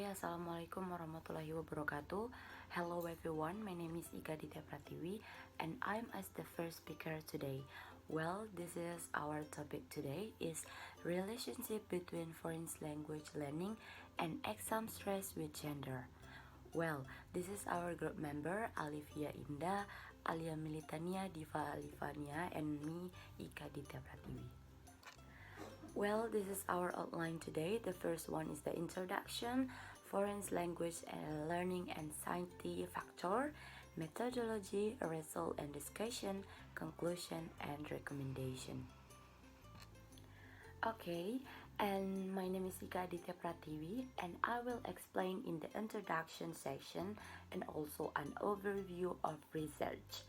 Assalamualaikum warahmatullahi wabarakatuh. Hello everyone, my name is Ika Ditya Pratiwi and I'm as the first speaker today. Well, this is our topic today is relationship between foreign language learning and exam stress with gender. Well, this is our group member Alivia Indah, Alia Militania, Diva Alivania, and me, Ika Ditya Pratiwi. Well, this is our outline today. The first one is the introduction, foreign language and learning and scientific factor, methodology, result and discussion, conclusion and recommendation. Okay, and my name is Ika Aditya Pratiwi and I will explain in the introduction section and also an overview of research.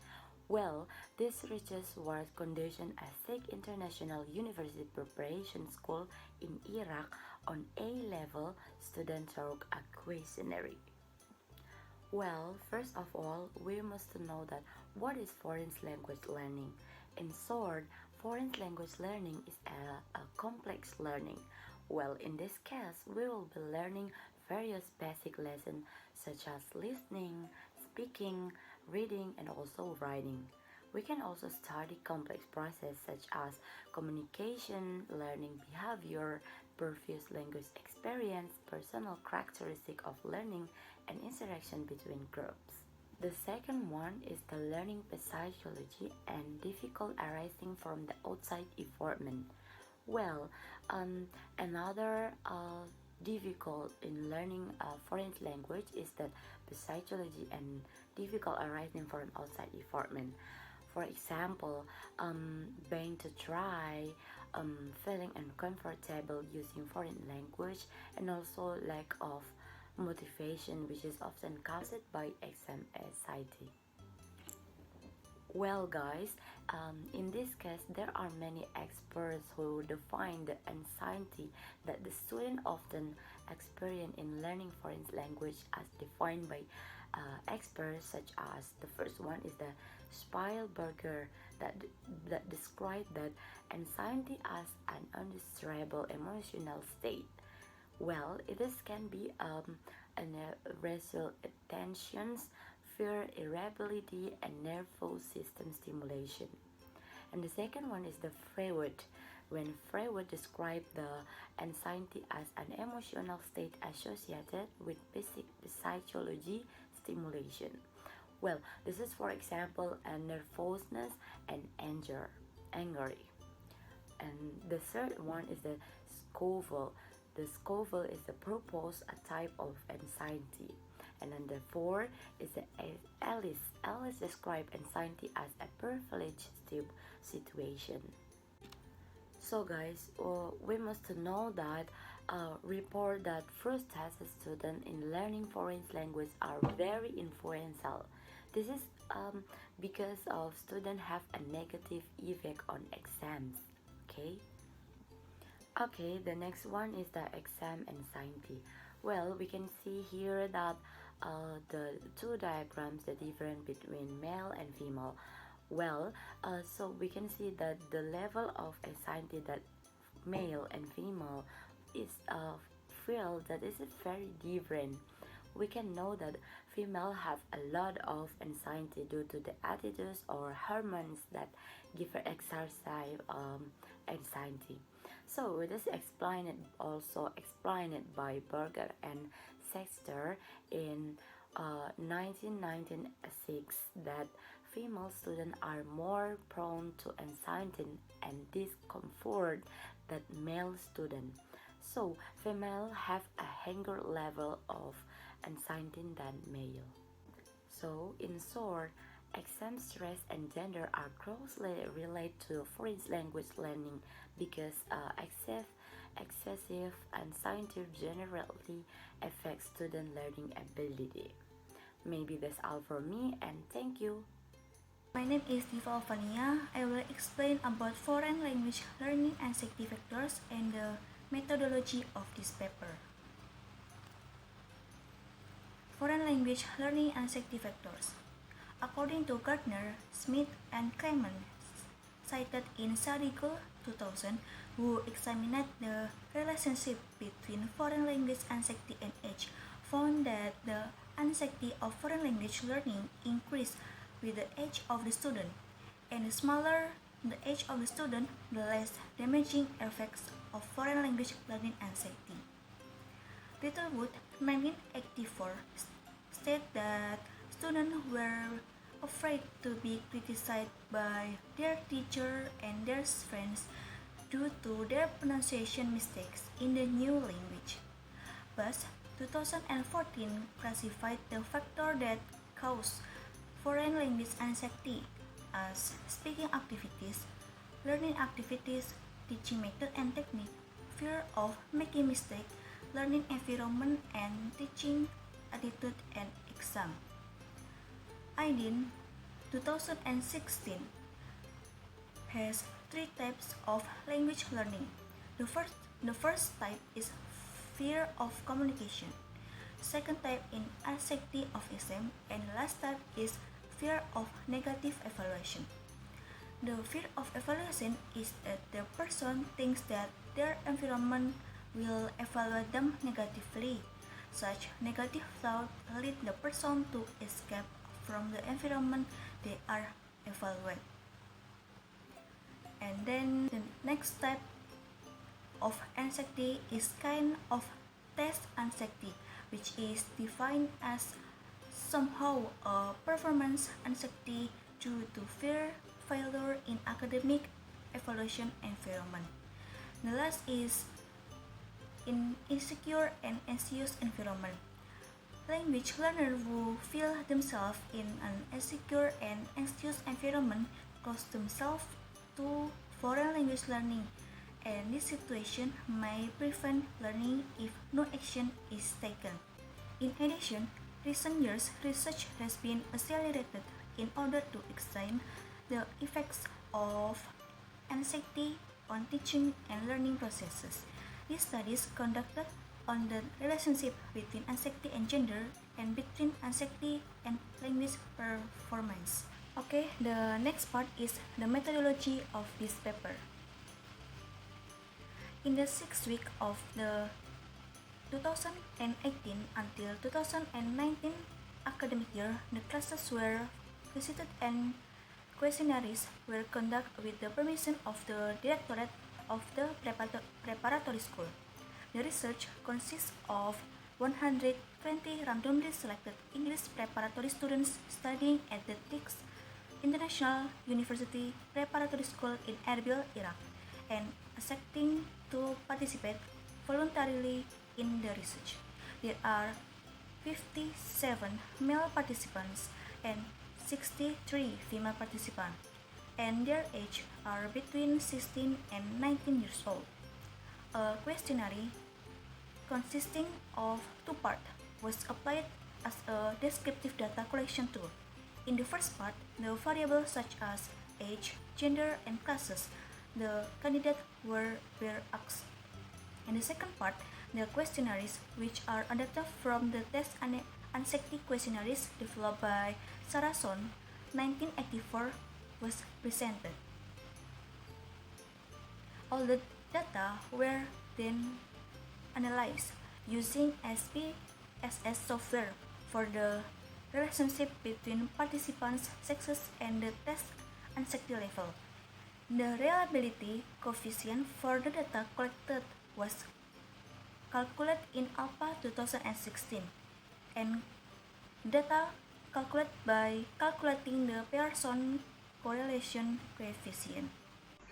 Well, this research was conducted at Sheikh International University Preparation School in Iraq on A-level student through a questionnaire. Well, first of all, we must know that what is foreign language learning. In short, foreign language learning is a complex learning. Well, in this case, we will be learning various basic lessons such as listening, speaking, reading, and also writing. We can also study complex processes such as communication, learning behavior, previous language experience, personal characteristic of learning, and interaction between groups. The second one is the learning psychology and difficult arising from the outside environment. Well, another difficult in learning a foreign language is that the psychology and difficult arising from outside environment. For example, being to try, feeling uncomfortable using foreign language, and also lack of motivation, which is often caused by exam anxiety. Well guys, in this case there are many experts who define the anxiety that the student often experience in learning foreign language as defined by experts such as the first one is the Spielberger that describe that anxiety as an undesirable emotional state. Well, it is can be an result tensions, fear, irritability, and nervous system stimulation. And the second one is the Freud. When Freud described the anxiety as an emotional state associated with basic psychology stimulation. Well, this is for example a nervousness and anger. And the third one is the Scoville. The Scoville is the purpose a type of anxiety. And then the fourth is the Alice. Alice described anxiety as a privileged situation. So guys, we must know that report that first test students in learning foreign language are very influential. This is because of students have a negative effect on exams. Okay, the next one is the exam anxiety. Well, we can see here that the two diagrams, the difference between male and female. Well, so we can see that the level of anxiety that male and female is feel that is very different. We can know that female have a lot of anxiety due to the attitudes or hormones that give her exercise anxiety. So it is explained by Berger and Sexter in 1996 that female students are more prone to anxiety and discomfort than male students. So female have a higher level of anxiety than male. So in short, exam stress and gender are closely related to foreign language learning because excessive anxiety generally affects student learning ability. Maybe that's all for me and thank you. My name is Diva Alvania. I will explain about foreign language learning and safety factors and the methodology of this paper. Foreign language learning and safety factors. According to Gardner, Smith, and Kramer, cited in Sarigo 2000, who examined the relationship between foreign language anxiety and age, found that the anxiety of foreign language learning increased with the age of the student, and the smaller the age of the student, the less damaging effects of foreign language learning anxiety. Littlewood, 1984, stated that students were afraid to be criticized by their teacher and their friends due to their pronunciation mistakes in the new language. But 2014 classified the factor that cause foreign language anxiety as speaking activities, learning activities, teaching method and technique, fear of making mistake, learning environment, and teaching attitude and exam. IDIN 2016 has three types of language learning. The first type is fear of communication. Second type is anxiety of exam, and the last type is fear of negative evaluation. The fear of evaluation is that the person thinks that their environment will evaluate them negatively. Such negative thoughts lead the person to escape from the environment they are evaluated. And then the next type of anxiety is kind of test anxiety, which is defined as somehow a performance anxiety due to fear failure in academic evaluation environment. The last is in insecure and anxious environment. Language learners who feel themselves in an insecure and anxious environment close themselves to foreign language learning, and this situation may prevent learning if no action is taken. In addition, recent years research has been accelerated in order to examine the effects of anxiety on teaching and learning processes. These studies conducted on the relationship between anxiety and gender and between anxiety and language performance. Okay, the next part is the methodology of this paper. In the 6th week of the 2018 until 2019 academic year, the classes were visited and questionnaires were conducted with the permission of the Directorate of the Preparatory School. The research consists of 120 randomly selected English preparatory students studying at the TICS International University Preparatory School in Erbil, Iraq, and accepting to participate voluntarily in the research. There are 57 male participants and 63 female participants, and their age are between 16 and 19 years old. A questionnaire consisting of two parts was applied as a descriptive data collection tool. In the first part, the variables such as age, gender, and classes the candidates were asked. In the second part, the questionnaires, which are adapted from the test anxiety questionnaires developed by Sarason, 1984, was presented. All the data were then analyzed using SPSS software for the relationship between participants' sexes and the test anxiety level. The reliability coefficient for the data collected was calculated in ALPA 2016, and data calculated by calculating the Pearson correlation coefficient.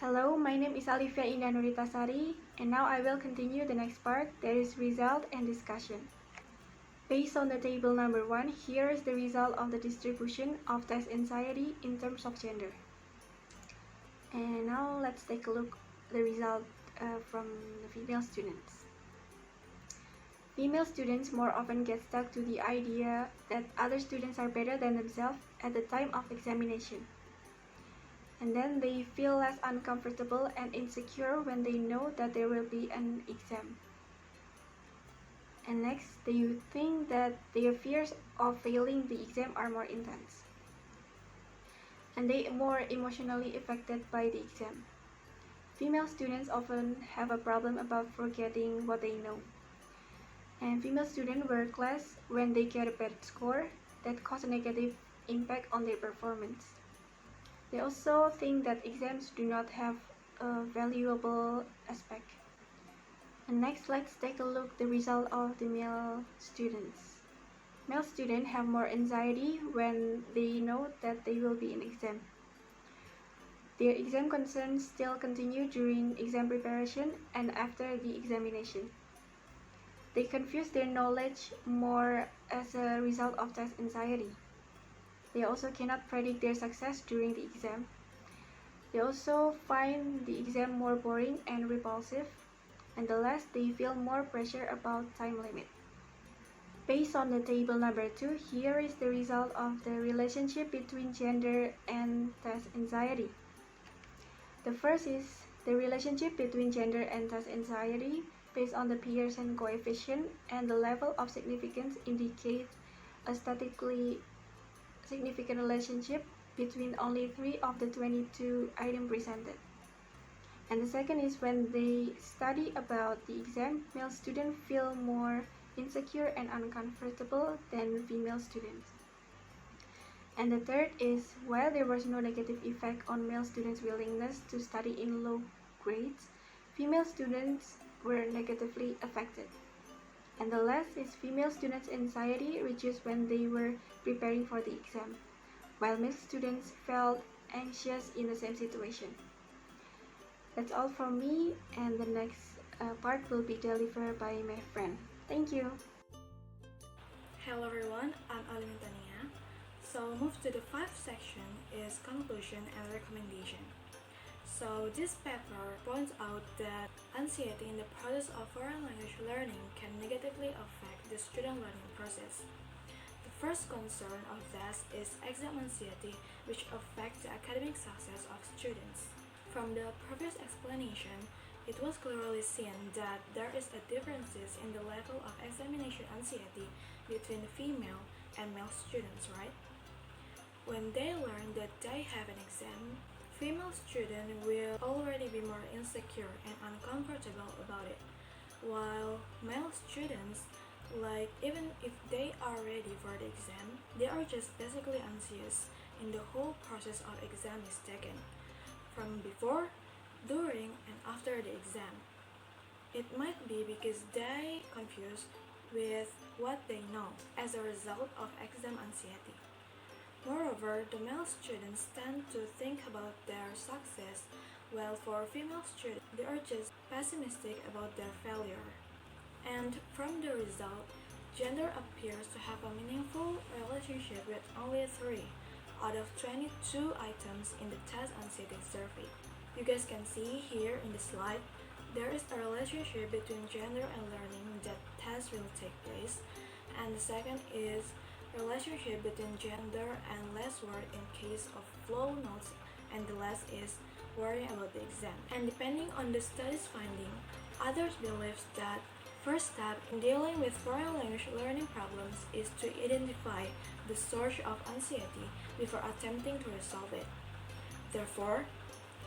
Hello, my name is Alivia Indah Nuritasari, and now I will continue the next part, that is result and discussion. Based on the table number 1, here is the result of the distribution of test anxiety in terms of gender. And now let's take a look at the result from the female students. Female students more often get stuck to the idea that other students are better than themselves at the time of examination. And then they feel less uncomfortable and insecure when they know that there will be an exam. And next, they think that their fears of failing the exam are more intense. And they are more emotionally affected by the exam. Female students often have a problem about forgetting what they know. and female students work less when they get a bad score that cause a negative impact on their performance. They also think that exams do not have a valuable aspect. And next, let's take a look at the result of the male students. Male students have more anxiety when they know that they will be in exam. Their exam concerns still continue during exam preparation and after the examination. They confuse their knowledge more as a result of test anxiety. They also cannot predict their success during the exam. They also find the exam more boring and repulsive, and the last, they feel more pressure about time limit. Based on the table number 2, here is the result of the relationship between gender and test anxiety. The first is the relationship between gender and test anxiety based on the Pearson coefficient, and the level of significance indicates a statistically significant relationship between only 3 of the 22 items presented. And the second is when they study about the exam, male students feel more insecure and uncomfortable than female students. And the third is while there was no negative effect on male students' willingness to study in low grades, female students were negatively affected. And the last is female students' anxiety reduced when they were preparing for the exam, while male students felt anxious in the same situation. That's all from me, and the next part will be delivered by my friend. Thank you. Hello everyone, I'm Alimintania. So move to the fifth section is conclusion and recommendation. So this paper points out that anxiety in the process of foreign language learning can negatively affect the student learning process. The first concern of this is exam anxiety, which affects the academic success of students. From the previous explanation, it was clearly seen that there is a differences in the level of examination anxiety between female and male students, right? When they learn that they have an exam, female students will already be more insecure and uncomfortable about it, while male students, like even if they are ready for the exam, they are just basically anxious in the whole process of exam is taken, from before, during, and after the exam. It might be because they confused with what they know as a result of exam anxiety. Moreover, the male students tend to think about their success, while for female students, they are just pessimistic about their failure. And from the result, gender appears to have a meaningful relationship with only 3 out of 22 items in the test anxiety survey. You guys can see here in the slide, there is a relationship between gender and learning that test will take place, and the second is relationship between gender and less worry in case of flow notes, and the last is worrying about the exam. And depending on the study's finding, others believe that first step in dealing with foreign language learning problems is to identify the source of anxiety before attempting to resolve it. Therefore,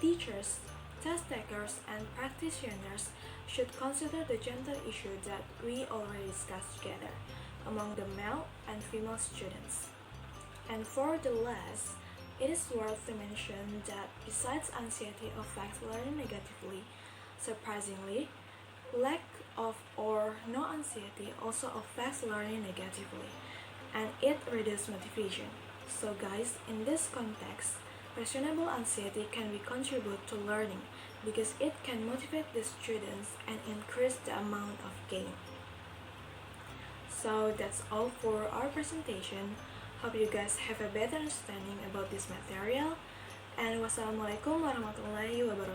teachers, test takers, and practitioners should consider the gender issue that we already discussed together among the male and female students. And for the last, it is worth to mention that besides anxiety affects learning negatively, surprisingly, lack of or no anxiety also affects learning negatively, and it reduces motivation. So guys, in this context, reasonable anxiety can be contribute to learning because it can motivate the students and increase the amount of gain. So that's all for our presentation. Hope you guys have a better understanding about this material. And wassalamualaikum warahmatullahi wabarakatuh.